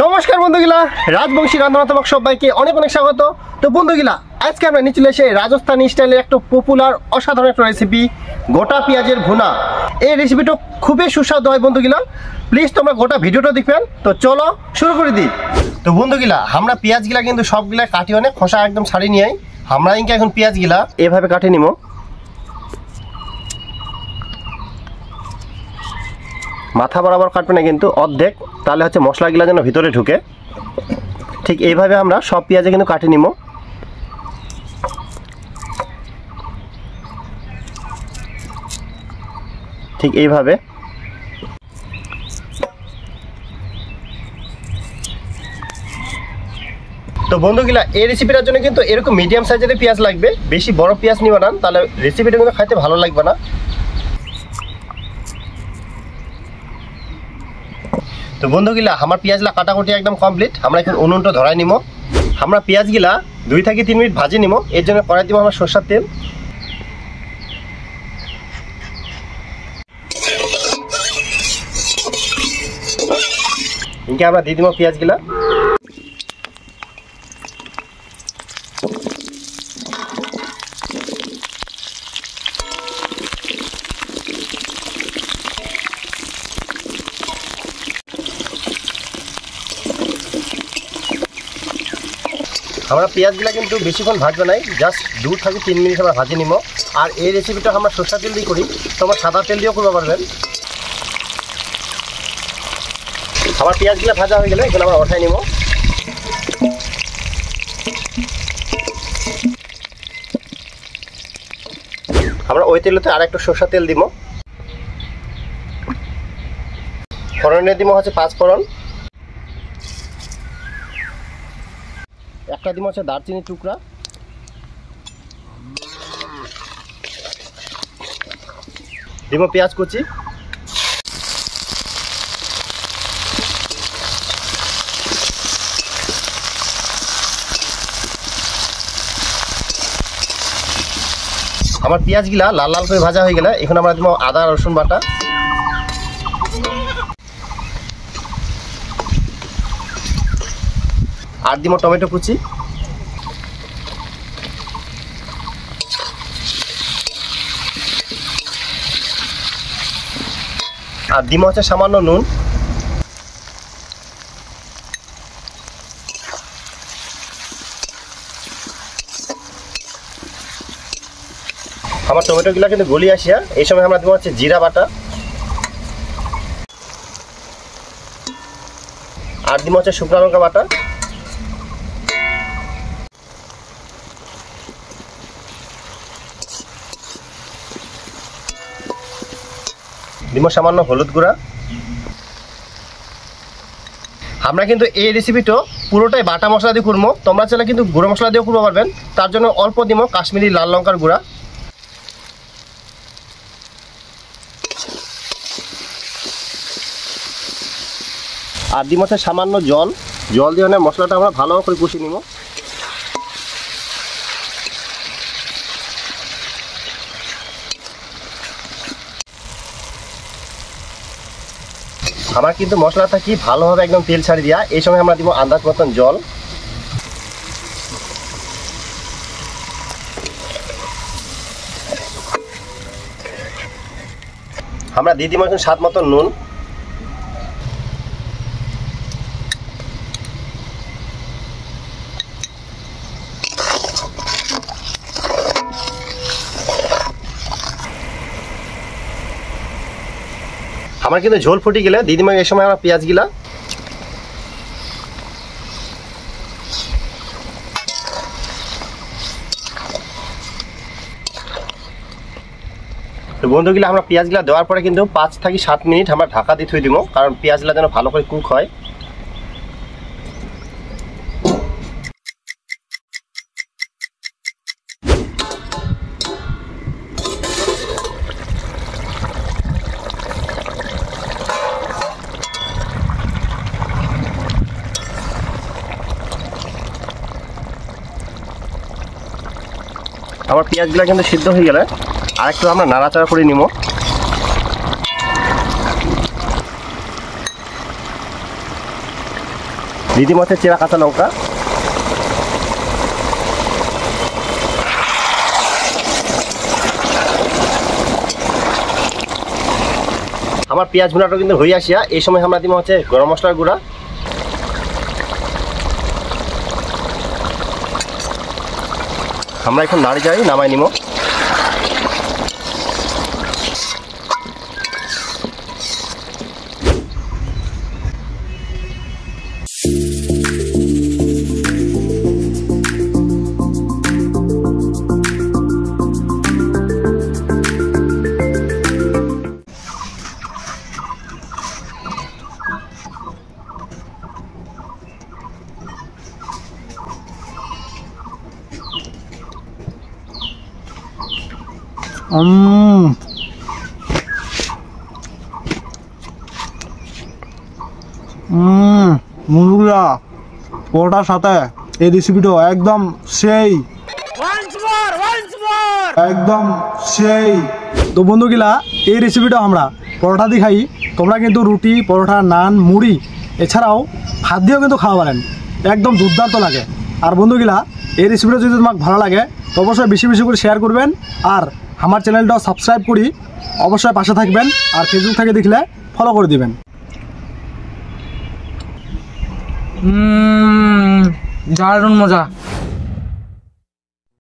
নমস্কার বন্ধুগুলা, রাজবংশী রান্না তোমাকে সবাইকে অনেক অনেক স্বাগত। তো বন্ধুগুলা, আজকে আমরা নিয়ে চলে এসে রাজস্থানি স্টাইলের একটা পপুলার অসাধারণ একটা রেসিপি, গোটা পেঁয়াজের ভুনা। এই রেসিপিটা খুবই সুস্বাদু হয় বন্ধুগুলা, প্লিজ তোমরা গোটা ভিডিওটা দেখবেন। তো চলো শুরু করে দিই। তো বন্ধুগুলা, আমরা পেঁয়াজগুলা কিন্তু সবগুলা কাটি অনেক খোসা একদম ছাড়িয়ে নিয়ে আমরা ইনকে এখন পেঁয়াজগুলা এভাবে কাটে নিব। মাথা বরাবর কাটবে না কিন্তু অর্ধেক, তাহলে হচ্ছে মশলাগুলা যেন ভিতরে ঢুকে। ঠিক এইভাবে আমরা সব পেঁয়াজে কিন্তু কাটে নিব। ঠিক এইভাবে। তো বন্ধুগুলা, এই রেসিপিটার জন্য কিন্তু এরকম মিডিয়াম সাইজের পেঁয়াজ লাগবে, বেশি বড় পেঁয়াজ নিবে না, তাহলে রেসিপিটা কিন্তু খাইতে ভালো লাগবে না। তো বন্ধুগুলা, আমার পেঁয়াজগুলা কাটাকুটি একদম কমপ্লিট। আমরা এখন উনুনটা ধরাই নিব। আমরা পেঁয়াজগুলা 2 থেকে 3 মিনিট ভাজি নিব। এর জন্য কড়াই দিব আমরা সরষের তেল। ইনকে আমরা দিয়ে দিব পেঁয়াজগুলা। আমরা পেঁয়াজগুলা কিন্তু বেশিক্ষণ ভাজবে নাই, জাস্ট 2 থেকে 3 মিনিট আমরা ভাজি নিব। আর এই রেসিপিটা আমরা সরষের তেল দিয়ে করি, তোমরা সাদা তেল দিয়েও করতে পারবেন। আমার পেঁয়াজগুলা ভাজা হয়ে গেলে এখানে আমরা ওঠাই নিব। আমরা ওই তেলেতে আর একটু সরষের তেল দিব। ফোড়নে দিব হচ্ছে 5 ফোড়ন, একটা দিব হচ্ছে দারচিনি টুকরা, দিব পেঁয়াজ কুচি, আমার পেঁয়াজগুলা লাল লাল করে ভাজা হয়ে গেলে এখন আমরা দিব আদা রসুন বাটা, আর দিব টমেটো কুচি, আর দিব হচ্ছে সামান্য নুন। আমার টমেটোগুলো কিন্তু গলি আসিয়া এই সময় আমরা দিব হচ্ছে জিরা বাটা, আর দিব হচ্ছে শুকনো লঙ্কা বাটা, দিব সামান্য হলুদ গুঁড়া। আমরা কিন্তু এই রেসিপিটা পুরোটাই বাটা মশলা দিয়ে করবো, তোমরা চাইলে কিন্তু গুঁড়ো মশলা দিয়েও করতে পারবেন। তার জন্য অল্প দিব কাশ্মীরি লাল লঙ্কার গুঁড়া, আর দিব হচ্ছে সামান্য জল। জল দিয়ে মশলাটা আমরা ভালো করে কষিয়ে নিব। আমার কিন্তু মশলাটা কি ভালোভাবে একদম তেল ছাড়ি দিয়া। এই সময় আমরা দিব আন্দাজ মতন জল, আমরা দিয়ে দিব এখন স্বাদ মতন নুন। আমার কিন্তু ঝোল ফুটে গেলে দিয়ে দিব এই সময় আমরা পেঁয়াজগুলা। তো বন্ধুগুলা, আমরা পেঁয়াজগুলা দেওয়ার পরে কিন্তু 5 থেকে 7 মিনিট আমরা ঢাকা দিয়ে থুই দিব, কারণ পেঁয়াজগুলা যেন ভালো করে কুক হয়। আমার পেঁয়াজগুলো কিন্তু সিদ্ধ হয়ে গেলে আরেকটু আমরা নাড়াচাড়া করে নিব। দিদি হচ্ছে চেরা কাঁচা লঙ্কা, আমার পেঁয়াজ ভুনাটা কিন্তু হয়ে আসিয়া। এই সময় আমরা দিব হচ্ছে গরম মশলার গুঁড়া, আমরা এখন নাড়ি যাই নামাই নিব। বন্ধুরা পরোটার সাথে এই রেসিপিটা একদম সেই, একদম সেই। তো বন্ধুগুলা এই রেসিপিটা আমরা পরোটা দিয়ে খাই, তোমরা কিন্তু রুটি, পরোটা, নান, মুড়ি এছাড়াও ভাত দিয়েও কিন্তু খাওয়া পারেন, একদম দুর্দান্ত লাগে। আর বন্ধুগুলা এই রেসিপিটা যদি তোমাকে ভালো লাগে তো অবশ্যই বেশি বেশি করে শেয়ার করবেন, আর আমার চ্যানেলটাও সাবস্ক্রাইব করি অবশ্যই পাশে থাকবেন, আর ফেসবুক থেকে দেখলে ফলো করে দিবেন। দারুণ মজা।